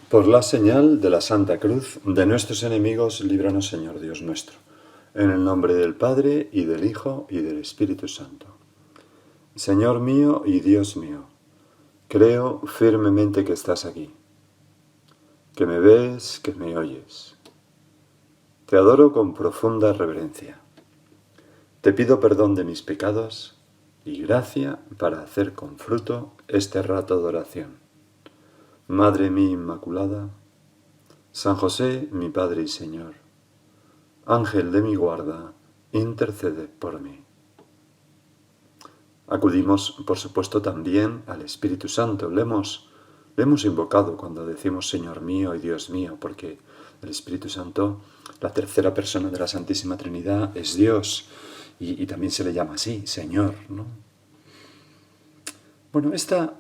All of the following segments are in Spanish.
Por la señal de la Santa Cruz de nuestros enemigos, líbranos, Señor Dios nuestro. En el nombre del Padre, y del Hijo, y del Espíritu Santo. Señor mío y Dios mío, creo firmemente que estás aquí, que me ves, que me oyes. Te adoro con profunda reverencia. Te pido perdón de mis pecados y gracia para hacer con fruto este rato de oración. Madre mía Inmaculada, San José, mi Padre y Señor, Ángel de mi guarda, intercede por mí. Acudimos, por supuesto, también al Espíritu Santo. Le hemos invocado cuando decimos Señor mío y Dios mío, porque el Espíritu Santo, la tercera persona de la Santísima Trinidad, es Dios, y también se le llama así, Señor, ¿no? Bueno, esta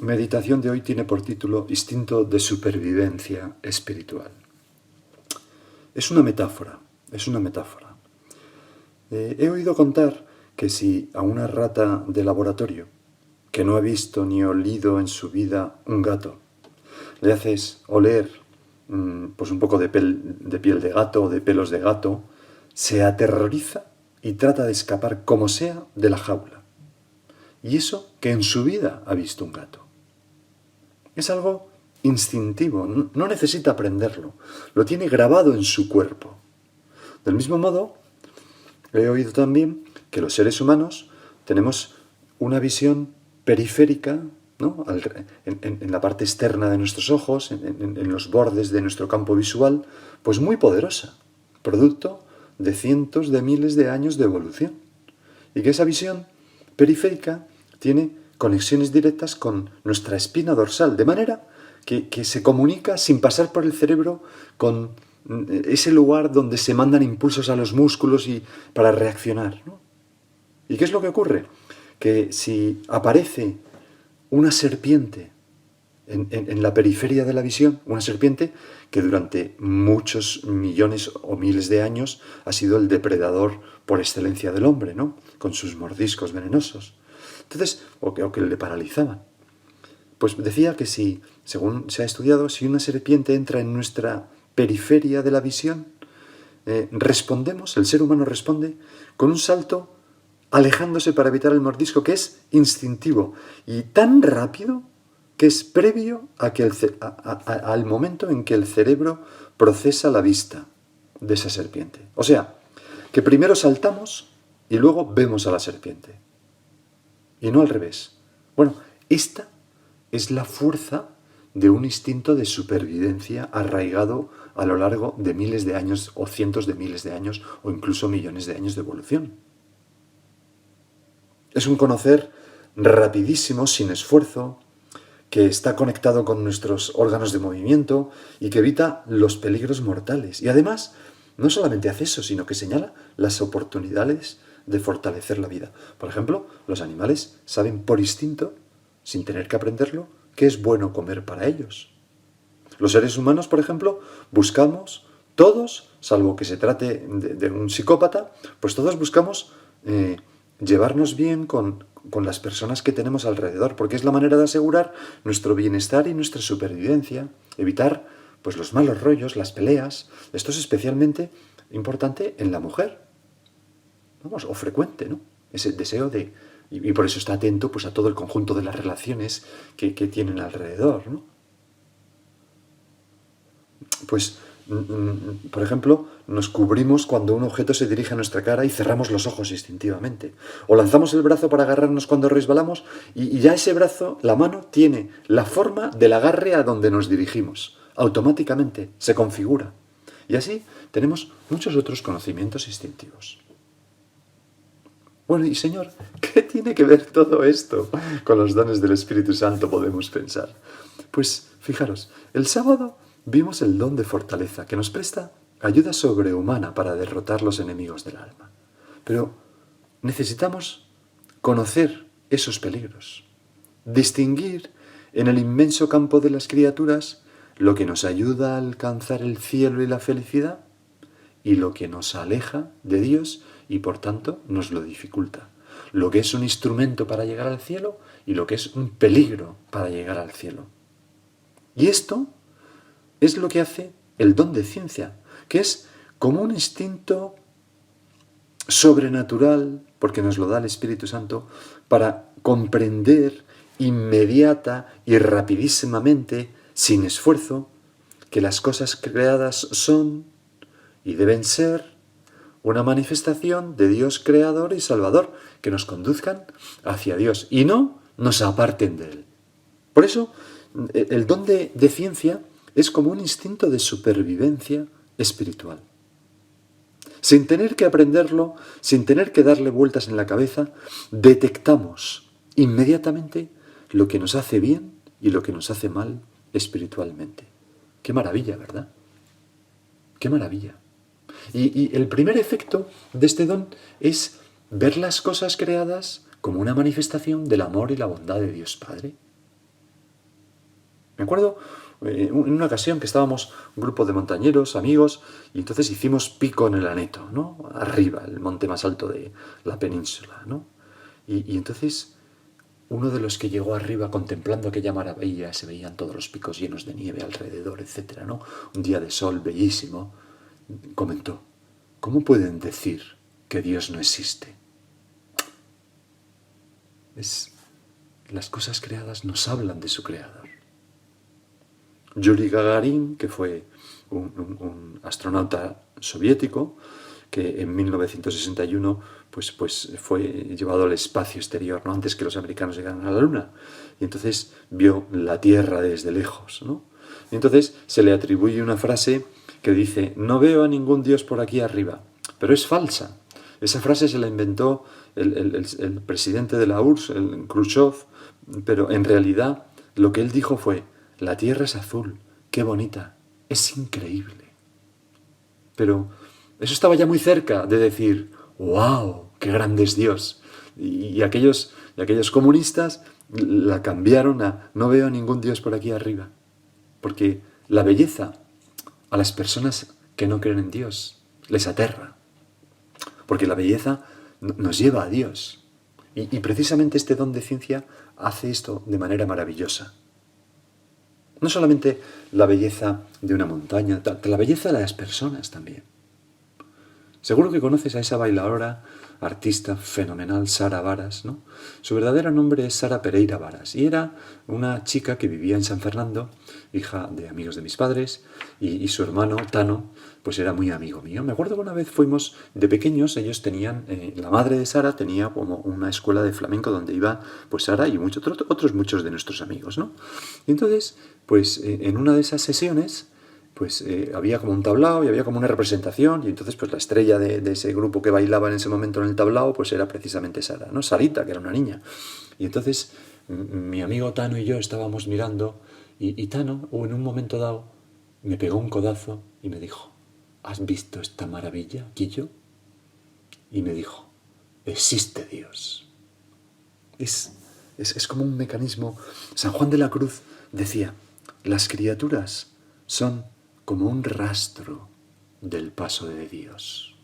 meditación de hoy tiene por título Instinto de supervivencia espiritual. Es una metáfora, es una metáfora. He oído contar que si a una rata de laboratorio, que no ha visto ni olido en su vida un gato, le haces oler pues un poco de piel de gato o de pelos de gato, se aterroriza y trata de escapar como sea de la jaula. Y eso que en su vida ha visto un gato. Es algo instintivo, no necesita aprenderlo, lo tiene grabado en su cuerpo. Del mismo modo, he oído también que los seres humanos tenemos una visión periférica, ¿no? en la parte externa de nuestros ojos, en los bordes de nuestro campo visual, pues muy poderosa, producto de cientos de miles de años de evolución. Y que esa visión periférica tiene conexiones directas con nuestra espina dorsal, de manera que se comunica sin pasar por el cerebro con ese lugar donde se mandan impulsos a los músculos y para reaccionar, ¿no? ¿Y qué es lo que ocurre? Que si aparece una serpiente en la periferia de la visión, una serpiente que durante muchos millones o miles de años ha sido el depredador por excelencia del hombre, ¿no? Con sus mordiscos venenosos. Entonces, o que le paralizaban. Pues decía que si, según se ha estudiado, si una serpiente entra en nuestra periferia de la visión, respondemos, el ser humano responde con un salto alejándose para evitar el mordisco, que es instintivo y tan rápido que es previo al momento en que el cerebro procesa la vista de esa serpiente. O sea, que primero saltamos y luego vemos a la serpiente. Y no al revés. Bueno, esta es la fuerza de un instinto de supervivencia arraigado a lo largo de miles de años o cientos de miles de años o incluso millones de años de evolución. Es un conocer rapidísimo, sin esfuerzo, que está conectado con nuestros órganos de movimiento y que evita los peligros mortales. Y además, no solamente hace eso, sino que señala las oportunidades de fortalecer la vida. Por ejemplo, los animales saben por instinto, sin tener que aprenderlo, qué es bueno comer para ellos. Los seres humanos, por ejemplo, buscamos todos, salvo que se trate de un psicópata, pues todos buscamos llevarnos bien con las personas que tenemos alrededor, porque es la manera de asegurar nuestro bienestar y nuestra supervivencia, evitar pues los malos rollos, las peleas. Esto es especialmente importante en la mujer, vamos, o frecuente, ¿no? Ese deseo de... Y por eso está atento pues, a todo el conjunto de las relaciones que tienen alrededor, ¿no? Pues, por ejemplo, nos cubrimos cuando un objeto se dirige a nuestra cara y cerramos los ojos instintivamente. O lanzamos el brazo para agarrarnos cuando resbalamos y ya ese brazo, la mano, tiene la forma del agarre a donde nos dirigimos. Automáticamente se configura. Y así tenemos muchos otros conocimientos instintivos. Bueno, y Señor, ¿qué tiene que ver todo esto con los dones del Espíritu Santo, podemos pensar? Pues, fijaros, el sábado vimos el don de fortaleza, que nos presta ayuda sobrehumana para derrotar los enemigos del alma. Pero necesitamos conocer esos peligros, distinguir en el inmenso campo de las criaturas lo que nos ayuda a alcanzar el cielo y la felicidad y lo que nos aleja de Dios y por tanto nos lo dificulta. Lo que es un instrumento para llegar al cielo y lo que es un peligro para llegar al cielo. Y esto es lo que hace el don de ciencia, que es como un instinto sobrenatural, porque nos lo da el Espíritu Santo, para comprender inmediata y rapidísimamente, sin esfuerzo, que las cosas creadas son y deben ser una manifestación de Dios creador y salvador, que nos conduzcan hacia Dios y no nos aparten de Él. Por eso, el don de ciencia es como un instinto de supervivencia espiritual. Sin tener que aprenderlo, sin tener que darle vueltas en la cabeza, detectamos inmediatamente lo que nos hace bien y lo que nos hace mal espiritualmente. Qué maravilla, ¿verdad? Qué maravilla. Y el primer efecto de este don es ver las cosas creadas como una manifestación del amor y la bondad de Dios Padre. Me acuerdo en una ocasión que estábamos un grupo de montañeros, amigos, y entonces hicimos pico en el Aneto, ¿no? Arriba, el monte más alto de la península, ¿no? Y entonces uno de los que llegó arriba contemplando aquella maravilla, se veían todos los picos llenos de nieve alrededor, etcétera, ¿no? Un día de sol bellísimo, comentó: ¿cómo pueden decir que Dios no existe? Las cosas creadas nos hablan de su creador. Yuri Gagarin, que fue un astronauta soviético, que en 1961 pues fue llevado al espacio exterior, ¿no? Antes que los americanos llegaran a la Luna. Y entonces vio la Tierra desde lejos, ¿no? Y entonces se le atribuye una frase que dice: no veo a ningún Dios por aquí arriba. Pero es falsa. Esa frase se la inventó el presidente de la URSS, el Khrushchev, pero en realidad lo que él dijo fue: la Tierra es azul, qué bonita, es increíble. Pero eso estaba ya muy cerca de decir: ¡wow! ¡Qué grande es Dios! Y aquellos comunistas la cambiaron a: no veo a ningún Dios por aquí arriba. Porque la belleza a las personas que no creen en Dios les aterra. Porque la belleza nos lleva a Dios. Y precisamente este don de ciencia hace esto de manera maravillosa. No solamente la belleza de una montaña, la belleza de las personas también. Seguro que conoces a esa bailadora, artista fenomenal, Sara Varas, ¿no? Su verdadero nombre es Sara Pereira Varas y era una chica que vivía en San Fernando, hija de amigos de mis padres, y su hermano, Tano, pues era muy amigo mío. Me acuerdo que una vez fuimos de pequeños, ellos tenían, la madre de Sara tenía como una escuela de flamenco donde iba pues Sara y otros muchos de nuestros amigos, ¿no? Y entonces, pues en una de esas sesiones, pues había como un tablao y había como una representación, y entonces pues la estrella de ese grupo que bailaba en ese momento en el tablao pues era precisamente Sara, ¿no? Sarita, que era una niña. Y entonces mi amigo Tano y yo estábamos mirando y Tano, en un momento dado, me pegó un codazo y me dijo: ¿has visto esta maravilla, Quillo? Y me dijo: existe Dios. Es como un mecanismo. San Juan de la Cruz decía: las criaturas son como un rastro del paso de Dios.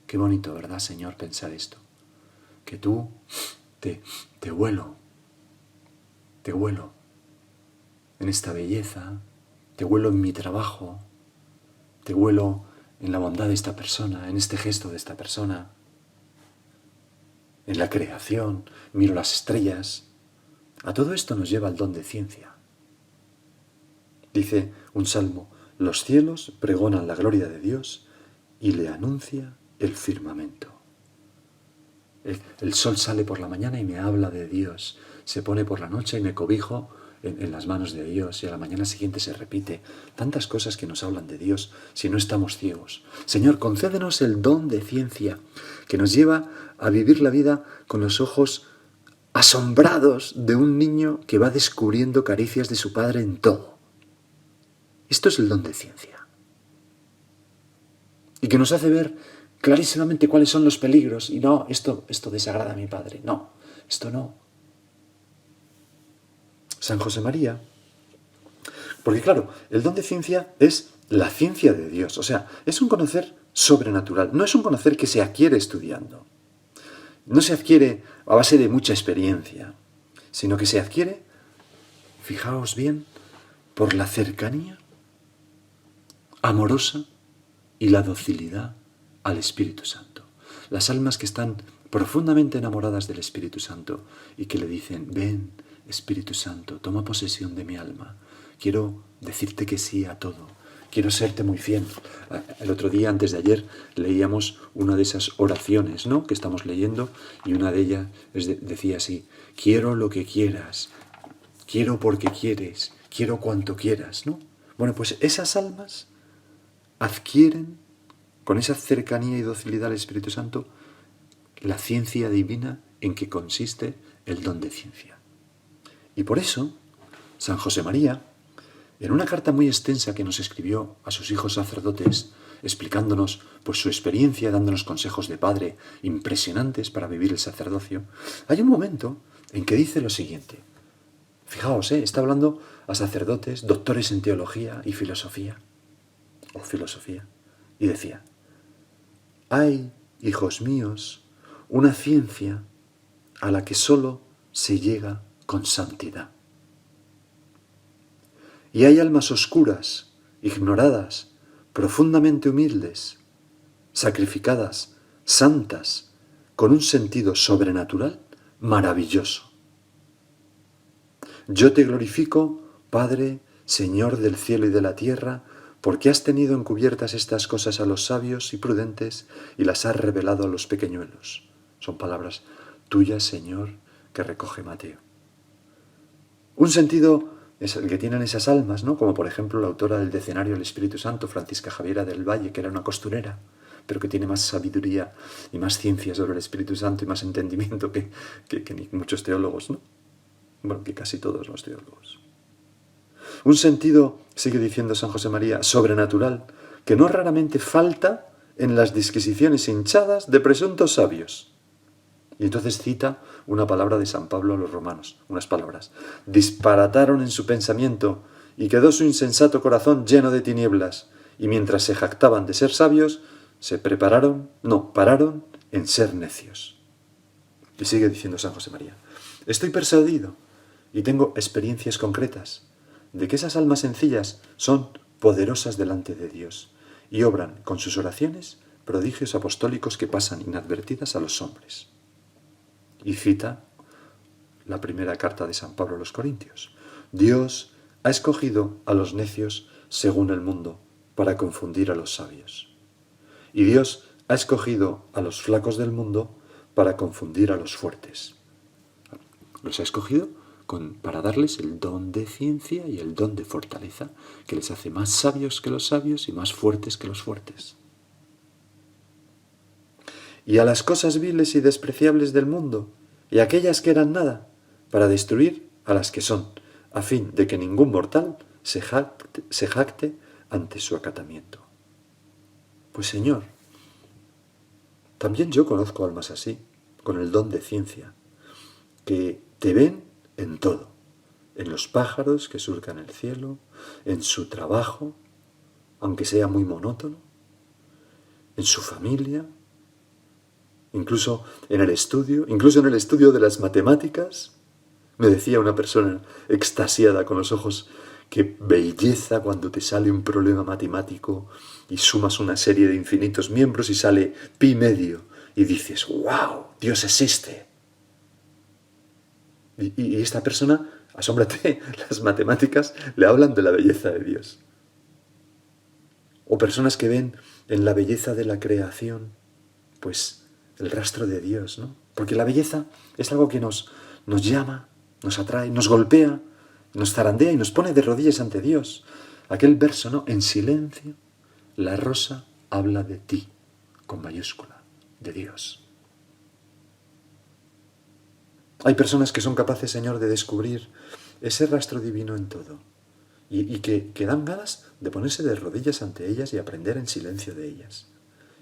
Qué bonito, ¿verdad, Señor, pensar esto? Que tú te huelo en esta belleza, te huelo en mi trabajo, te huelo en la bondad de esta persona, en este gesto de esta persona, en la creación, miro las estrellas. A todo esto nos lleva el don de ciencia. Dice un salmo: los cielos pregonan la gloria de Dios y le anuncia el firmamento. El sol sale por la mañana y me habla de Dios, se pone por la noche y me cobijo en las manos de Dios, y a la mañana siguiente se repite. Tantas cosas que nos hablan de Dios si no estamos ciegos. Señor, concédenos el don de ciencia que nos lleva a vivir la vida con los ojos asombrados de un niño que va descubriendo caricias de su padre en todo. Esto es el don de ciencia. Y que nos hace ver clarísimamente cuáles son los peligros. Y no, esto desagrada a mi padre. No, esto no. San José María. Porque claro, el don de ciencia es la ciencia de Dios. O sea, es un conocer sobrenatural. No es un conocer que se adquiere estudiando. No se adquiere a base de mucha experiencia. Sino que se adquiere, fijaos bien, por la cercanía amorosa y la docilidad al Espíritu Santo. Las almas que están profundamente enamoradas del Espíritu Santo y que le dicen, ven, Espíritu Santo, toma posesión de mi alma, quiero decirte que sí a todo, quiero serte muy fiel. El otro día, antes de ayer, leíamos una de esas oraciones, ¿no?, que estamos leyendo, y una de ellas decía así, quiero lo que quieras, quiero porque quieres, quiero cuanto quieras, ¿no? Bueno, pues esas almas adquieren, con esa cercanía y docilidad al Espíritu Santo, la ciencia divina en que consiste el don de ciencia. Y por eso, San José María, en una carta muy extensa que nos escribió a sus hijos sacerdotes, explicándonos pues, su experiencia, dándonos consejos de padre impresionantes para vivir el sacerdocio, hay un momento en que dice lo siguiente. Fijaos, está hablando a sacerdotes, doctores en teología y filosofía, y decía, hay, hijos míos, una ciencia a la que sólo se llega con santidad. Y hay almas oscuras, ignoradas, profundamente humildes, sacrificadas, santas, con un sentido sobrenatural maravilloso. Yo te glorifico, Padre, Señor del cielo y de la tierra, porque has tenido encubiertas estas cosas a los sabios y prudentes y las has revelado a los pequeñuelos. Son palabras tuyas, Señor, que recoge Mateo. Un sentido es el que tienen esas almas, ¿no? Como por ejemplo la autora del Decenario del Espíritu Santo, Francisca Javiera del Valle, que era una costurera, pero que tiene más sabiduría y más ciencia sobre el Espíritu Santo y más entendimiento que muchos teólogos, ¿no? Bueno, que casi todos los teólogos. Un sentido, sigue diciendo San José María, sobrenatural, que no raramente falta en las disquisiciones hinchadas de presuntos sabios. Y entonces cita una palabra de San Pablo a los romanos, unas palabras. Disparataron en su pensamiento y quedó su insensato corazón lleno de tinieblas, y mientras se jactaban de ser sabios, pararon en ser necios. Y sigue diciendo San José María, estoy persuadido y tengo experiencias concretas de que esas almas sencillas son poderosas delante de Dios y obran con sus oraciones prodigios apostólicos que pasan inadvertidas a los hombres. Y cita la primera carta de San Pablo a los Corintios. Dios ha escogido a los necios según el mundo para confundir a los sabios. Y Dios ha escogido a los flacos del mundo para confundir a los fuertes. Los ha escogido para darles el don de ciencia y el don de fortaleza, que les hace más sabios que los sabios y más fuertes que los fuertes. Y a las cosas viles y despreciables del mundo, y aquellas que eran nada, para destruir a las que son, a fin de que ningún mortal se jacte ante su acatamiento. Pues Señor, también yo conozco almas así, con el don de ciencia, que te ven en todo, en los pájaros que surcan el cielo, en su trabajo, aunque sea muy monótono, en su familia, incluso en el estudio de las matemáticas. Me decía una persona extasiada con los ojos, qué belleza cuando te sale un problema matemático y sumas una serie de infinitos miembros y sale pi medio y dices, ¡wow! Dios existe. Y esta persona, asómbrate, las matemáticas le hablan de la belleza de Dios. O personas que ven en la belleza de la creación, pues el rastro de Dios, ¿no? Porque la belleza es algo que nos llama, nos atrae, nos golpea, nos zarandea y nos pone de rodillas ante Dios. Aquel verso, ¿no? En silencio, la rosa habla de ti, con mayúscula, de Dios. Hay personas que son capaces, Señor, de descubrir ese rastro divino en todo y que dan ganas de ponerse de rodillas ante ellas y aprender en silencio de ellas.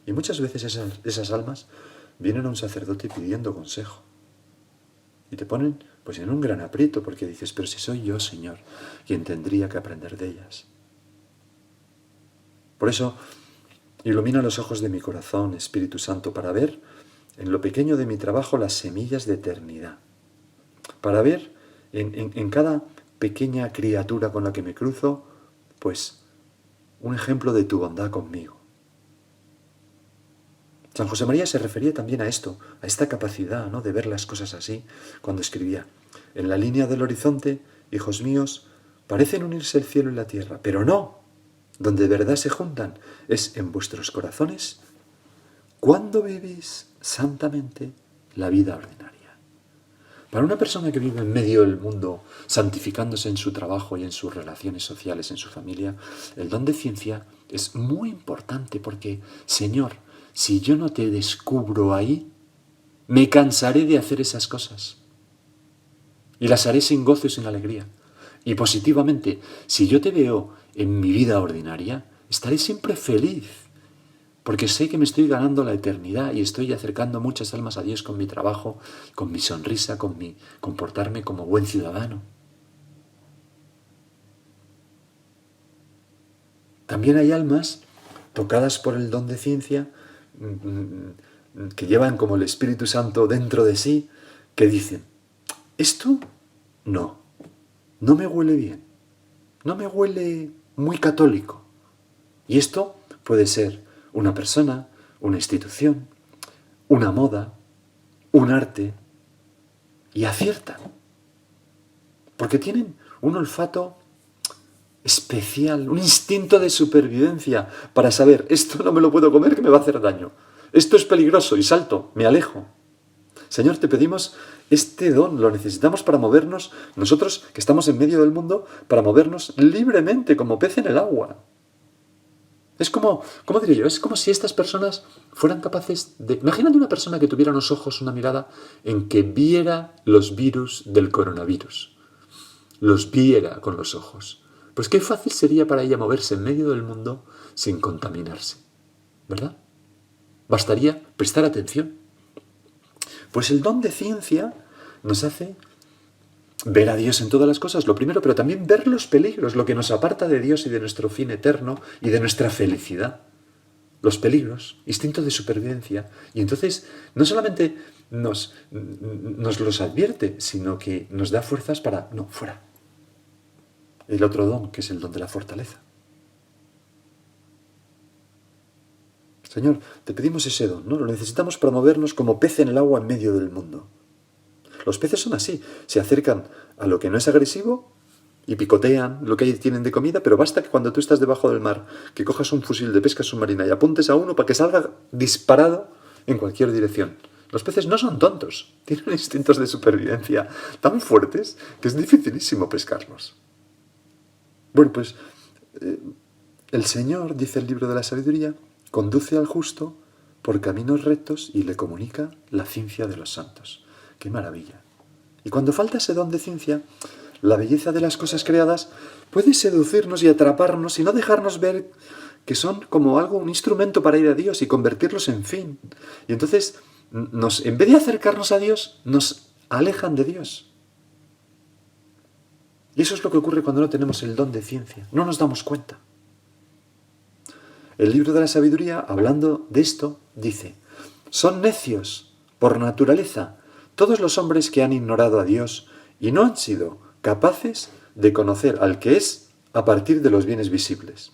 Y muchas veces esas almas vienen a un sacerdote pidiendo consejo y te ponen pues en un gran aprieto porque dices, pero si soy yo, Señor, quien tendría que aprender de ellas. Por eso, ilumina los ojos de mi corazón, Espíritu Santo, para ver en lo pequeño de mi trabajo las semillas de eternidad. Para ver en cada pequeña criatura con la que me cruzo, pues un ejemplo de tu bondad conmigo. San José María se refería también a esto, a esta capacidad, ¿no?, de ver las cosas así, cuando escribía: en la línea del horizonte, hijos míos, parecen unirse el cielo y la tierra, pero no, donde de verdad se juntan es en vuestros corazones, cuando vivís santamente la vida ordinaria. Para una persona que vive en medio del mundo, santificándose en su trabajo y en sus relaciones sociales, en su familia, el don de ciencia es muy importante porque, Señor, si yo no te descubro ahí, me cansaré de hacer esas cosas. Y las haré sin gozo y sin alegría. Y positivamente, si yo te veo en mi vida ordinaria, estaré siempre feliz. Porque sé que me estoy ganando la eternidad y estoy acercando muchas almas a Dios con mi trabajo, con mi sonrisa, con mi comportarme como buen ciudadano. También hay almas tocadas por el don de ciencia, que llevan como el Espíritu Santo dentro de sí, que dicen: esto no me huele bien, no me huele muy católico. Y esto puede ser una persona, una institución, una moda, un arte, y aciertan, porque tienen un olfato especial, un instinto de supervivencia para saber: esto no me lo puedo comer, que me va a hacer daño, esto es peligroso y salto, me alejo. Señor, te pedimos este don, lo necesitamos para movernos, nosotros que estamos en medio del mundo, para movernos libremente como pez en el agua. Es como, ¿cómo diré yo? Es como si estas personas fueran capaces de... Imagínate una persona que tuviera unos ojos, una mirada, en que viera los virus del coronavirus. Los viera con los ojos. Pues qué fácil sería para ella moverse en medio del mundo sin contaminarse, ¿verdad? Bastaría prestar atención. Pues el don de ciencia nos hace ver a Dios en todas las cosas, lo primero, pero también ver los peligros, lo que nos aparta de Dios y de nuestro fin eterno y de nuestra felicidad. Los peligros, instinto de supervivencia. Y entonces no solamente nos los advierte, sino que nos da fuerzas para... No, fuera. El otro don, que es el don de la fortaleza. Señor, te pedimos ese don, ¿no? Lo necesitamos para movernos como pez en el agua en medio del mundo. Los peces son así, se acercan a lo que no es agresivo y picotean lo que ahí tienen de comida, pero basta que cuando tú estás debajo del mar, que cojas un fusil de pesca submarina y apuntes a uno para que salga disparado en cualquier dirección. Los peces no son tontos, tienen instintos de supervivencia tan fuertes que es dificilísimo pescarlos. Bueno, pues el Señor, dice el libro de la sabiduría, conduce al justo por caminos rectos y le comunica la ciencia de los santos. ¡Qué maravilla! Y cuando falta ese don de ciencia, la belleza de las cosas creadas puede seducirnos y atraparnos y no dejarnos ver que son como algo, un instrumento para ir a Dios y convertirlos en fin. Y entonces, en vez de acercarnos a Dios, nos alejan de Dios. Y eso es lo que ocurre cuando no tenemos el don de ciencia. No nos damos cuenta. El libro de la sabiduría, hablando de esto, dice: son necios por naturaleza todos los hombres que han ignorado a Dios y no han sido capaces de conocer al que es a partir de los bienes visibles,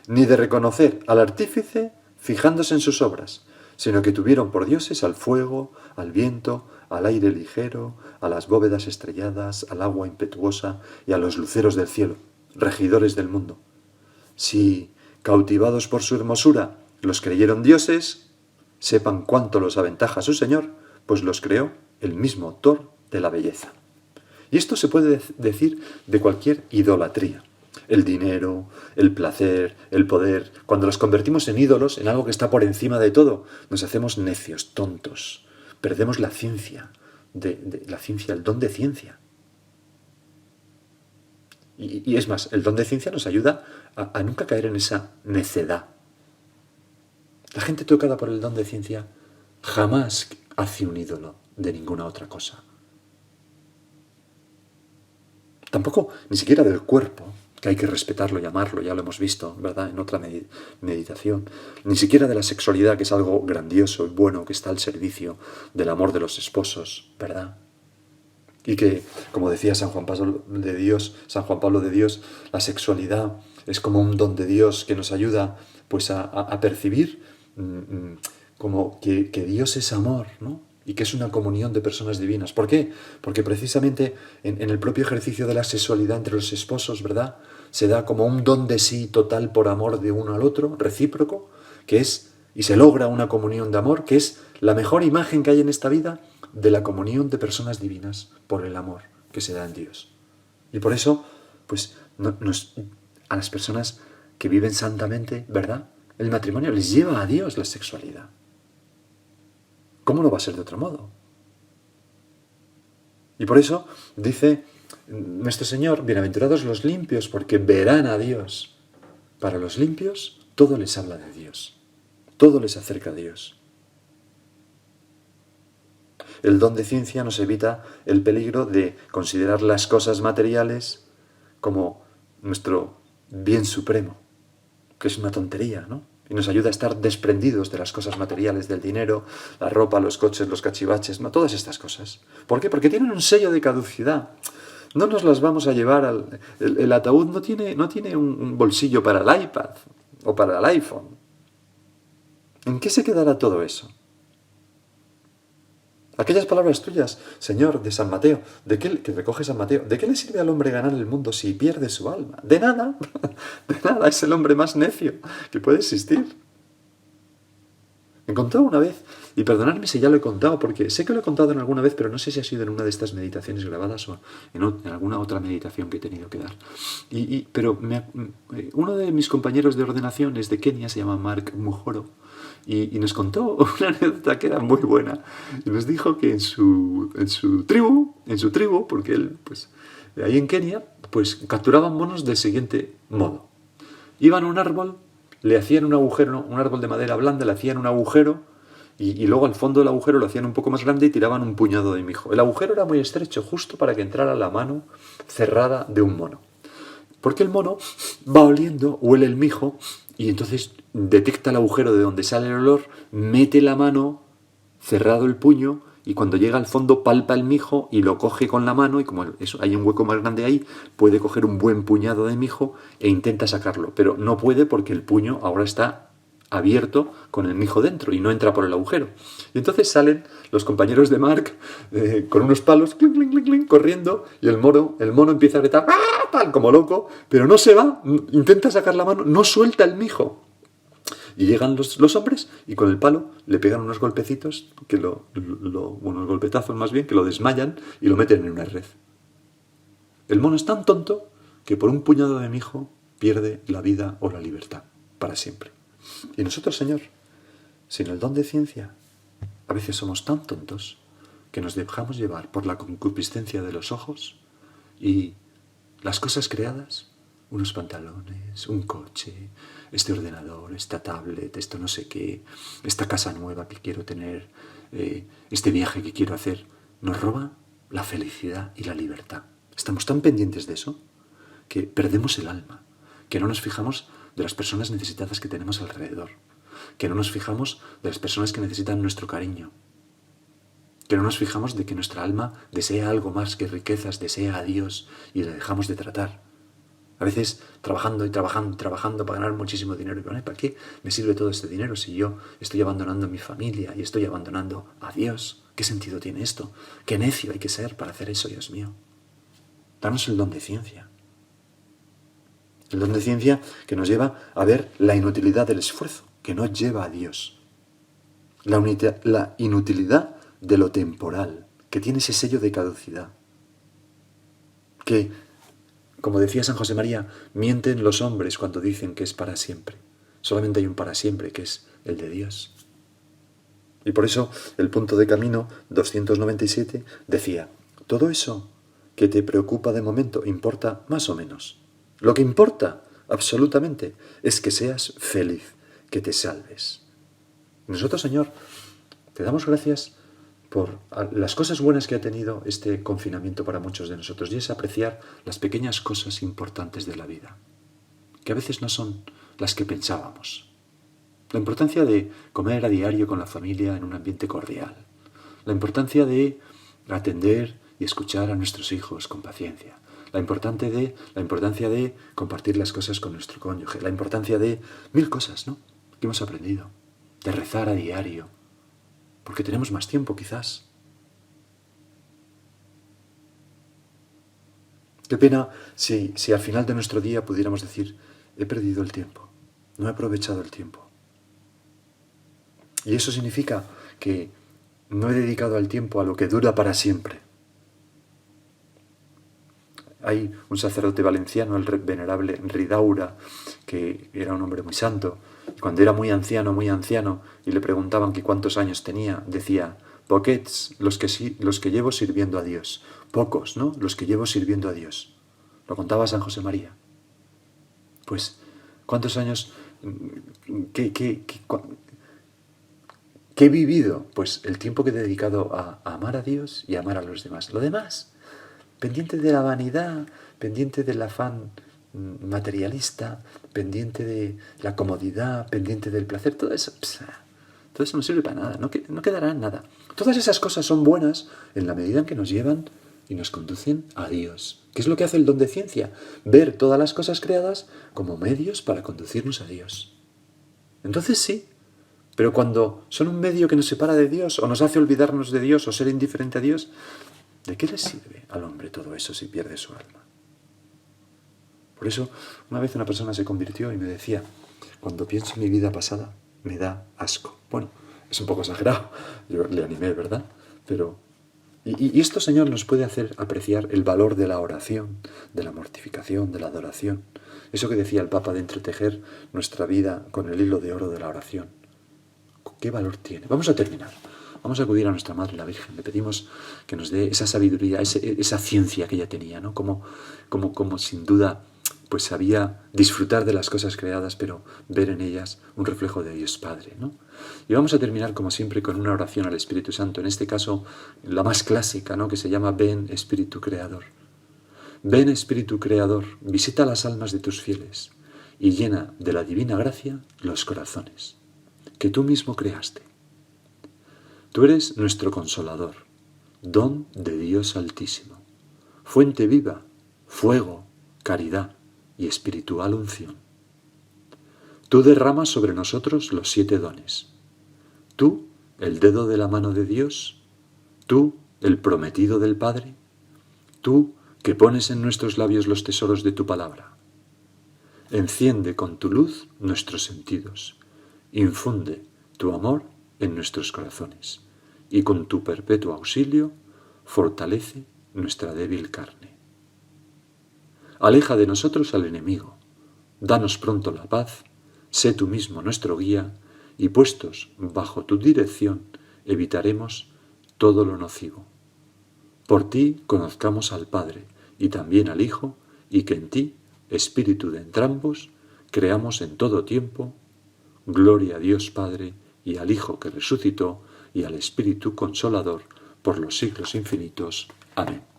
ni de reconocer al artífice fijándose en sus obras, sino que tuvieron por dioses al fuego, al viento, al aire ligero, a las bóvedas estrelladas, al agua impetuosa y a los luceros del cielo, regidores del mundo. Si, cautivados por su hermosura, los creyeron dioses, sepan cuánto los aventaja su Señor, pues los creó el mismo autor de la belleza. Y esto se puede decir de cualquier idolatría. El dinero, el placer, el poder, cuando los convertimos en ídolos, en algo que está por encima de todo, nos hacemos necios, tontos. Perdemos la ciencia, el don de ciencia. Y es más, el don de ciencia nos ayuda a nunca caer en esa necedad. La gente tocada por el don de ciencia jamás hace un ídolo de ninguna otra cosa. Tampoco, ni siquiera del cuerpo, que hay que respetarlo y amarlo, ya lo hemos visto, ¿verdad?, en otra meditación. Ni siquiera de la sexualidad, que es algo grandioso y bueno, que está al servicio del amor de los esposos, ¿verdad? Y que, como decía San Juan Pablo de Dios, la sexualidad es como un don de Dios que nos ayuda pues a percibir como que Dios es amor, ¿no? Y que es una comunión de personas divinas. ¿Por qué? Porque precisamente en el propio ejercicio de la sexualidad entre los esposos, ¿verdad?, se da como un don de sí total por amor de uno al otro, recíproco, que es, y se logra una comunión de amor, que es la mejor imagen que hay en esta vida de la comunión de personas divinas por el amor que se da en Dios. Y por eso, pues, a las personas que viven santamente, ¿verdad?, el matrimonio les lleva a Dios la sexualidad. ¿Cómo no va a ser de otro modo? Y por eso dice nuestro Señor, bienaventurados los limpios, porque verán a Dios. Para los limpios, todo les habla de Dios. Todo les acerca a Dios. El don de ciencia nos evita el peligro de considerar las cosas materiales como nuestro bien supremo, que es una tontería, ¿no? Y nos ayuda a estar desprendidos de las cosas materiales, del dinero, la ropa, los coches, los cachivaches, no, todas estas cosas. ¿Por qué? Porque tienen un sello de caducidad. No nos las vamos a llevar el ataúd no tiene un bolsillo para el iPad o para el iPhone. ¿En qué se quedará todo eso? Aquellas palabras tuyas, Señor, de San Mateo, que recoge San Mateo, ¿de qué le sirve al hombre ganar el mundo si pierde su alma? De nada, de nada, es el hombre más necio que puede existir. Me contó una vez, y perdonadme si ya lo he contado, porque sé que lo he contado en alguna vez, pero no sé si ha sido en una de estas meditaciones grabadas o en alguna otra meditación que he tenido que dar. Pero uno de mis compañeros de ordenación es de Kenia, se llama Mark Mujoro, y nos contó una anécdota que era muy buena. Y nos dijo que en su tribu, porque él, pues, ahí en Kenia, pues capturaban monos del siguiente modo. Iban a un árbol, le hacían un agujero, un árbol de madera blanda, le hacían un agujero y luego al fondo del agujero lo hacían un poco más grande y tiraban un puñado de mijo. El agujero era muy estrecho, justo para que entrara la mano cerrada de un mono. Porque el mono va oliendo, huele el mijo y entonces detecta el agujero de donde sale el olor, mete la mano, cerrado el puño, y cuando llega al fondo palpa el mijo y lo coge con la mano y como hay un hueco más grande ahí, puede coger un buen puñado de mijo e intenta sacarlo. Pero no puede porque el puño ahora está abierto con el mijo dentro y no entra por el agujero. Y entonces salen los compañeros de Mark con unos palos, clink, clink, clink, clink, corriendo, y el mono empieza a gritar ¡ah! Como loco, pero no se va, intenta sacar la mano, no suelta el mijo. Y llegan los hombres y con el palo le pegan unos golpecitos, unos golpetazos más bien, que lo desmayan y lo meten en una red. El mono es tan tonto que por un puñado de mijo pierde la vida o la libertad para siempre. Y nosotros, Señor, sin el don de ciencia, a veces somos tan tontos que nos dejamos llevar por la concupiscencia de los ojos y las cosas creadas, unos pantalones, un coche, este ordenador, esta tablet, esto no sé qué, esta casa nueva que quiero tener, este viaje que quiero hacer, nos roba la felicidad y la libertad. Estamos tan pendientes de eso que perdemos el alma, que no nos fijamos de las personas necesitadas que tenemos alrededor, que no nos fijamos de las personas que necesitan nuestro cariño, que no nos fijamos de que nuestra alma desea algo más que riquezas, desea a Dios y le dejamos de tratar. A veces trabajando para ganar muchísimo dinero. Y ¿para qué me sirve todo este dinero si yo estoy abandonando a mi familia y estoy abandonando a Dios? ¿Qué sentido tiene esto? ¿Qué necio hay que ser para hacer eso, Dios mío? Danos el don de ciencia. El don de ciencia que nos lleva a ver la inutilidad del esfuerzo, que no lleva a Dios. La inutilidad de lo temporal, que tiene ese sello de caducidad. Que, como decía San José María, mienten los hombres cuando dicen que es para siempre. Solamente hay un para siempre, que es el de Dios. Y por eso el punto de camino 297 decía, todo eso que te preocupa de momento importa más o menos. Lo que importa, absolutamente, es que seas feliz, que te salves. Nosotros, Señor, te damos gracias por las cosas buenas que ha tenido este confinamiento para muchos de nosotros, y es apreciar las pequeñas cosas importantes de la vida, que a veces no son las que pensábamos. La importancia de comer a diario con la familia en un ambiente cordial, la importancia de atender y escuchar a nuestros hijos con paciencia, la importancia de compartir las cosas con nuestro cónyuge, la importancia de 1000 cosas, ¿no?, que hemos aprendido, de rezar a diario, porque tenemos más tiempo quizás. Qué pena si al final de nuestro día pudiéramos decir, he perdido el tiempo, no he aprovechado el tiempo. Y eso significa que no he dedicado el tiempo a lo que dura para siempre. Hay un sacerdote valenciano, el venerable Ridaura, que era un hombre muy santo, y cuando era muy anciano, y le preguntaban que cuántos años tenía, decía, poquets, los que llevo sirviendo a Dios. Pocos, ¿no?, los que llevo sirviendo a Dios. Lo contaba San José María. Pues, ¿cuántos años? ¿Qué he vivido? Pues el tiempo que he dedicado a amar a Dios y a amar a los demás. Lo demás, pendiente de la vanidad, pendiente del afán materialista, pendiente de la comodidad, pendiente del placer, todo eso no sirve para nada, no quedará en nada. Todas esas cosas son buenas en la medida en que nos llevan y nos conducen a Dios. ¿Qué es lo que hace el don de ciencia? Ver todas las cosas creadas como medios para conducirnos a Dios. Entonces sí, pero cuando son un medio que nos separa de Dios, o nos hace olvidarnos de Dios, o ser indiferente a Dios, ¿de qué le sirve al hombre todo eso si pierde su alma? Por eso, una vez una persona se convirtió y me decía, cuando pienso en mi vida pasada, me da asco. Bueno, es un poco exagerado, yo le animé, ¿verdad? Pero, y esto, Señor, nos puede hacer apreciar el valor de la oración, de la mortificación, de la adoración. Eso que decía el Papa de entretejer nuestra vida con el hilo de oro de la oración. ¿Qué valor tiene? Vamos a terminar. Vamos a acudir a nuestra Madre, la Virgen. Le pedimos que nos dé esa sabiduría, esa ciencia que ella tenía, ¿no? Como sin duda pues sabía disfrutar de las cosas creadas, pero ver en ellas un reflejo de Dios Padre, ¿no? Y vamos a terminar, como siempre, con una oración al Espíritu Santo, en este caso la más clásica, ¿no?, que se llama Ven Espíritu Creador. Ven Espíritu Creador, visita las almas de tus fieles y llena de la divina gracia los corazones que tú mismo creaste. Tú eres nuestro Consolador, don de Dios Altísimo, fuente viva, fuego, caridad y espiritual unción. Tú derramas sobre nosotros los 7 dones. Tú, el dedo de la mano de Dios. Tú, el prometido del Padre. Tú, que pones en nuestros labios los tesoros de tu palabra. Enciende con tu luz nuestros sentidos. Infunde tu amor en nuestros corazones. Y con tu perpetuo auxilio, fortalece nuestra débil carne. Aleja de nosotros al enemigo, danos pronto la paz, sé tú mismo nuestro guía, y puestos bajo tu dirección, evitaremos todo lo nocivo. Por ti conozcamos al Padre, y también al Hijo, y que en ti, Espíritu de entrambos, creamos en todo tiempo, gloria a Dios Padre, y al Hijo que resucitó, y al Espíritu Consolador, por los siglos infinitos. Amén.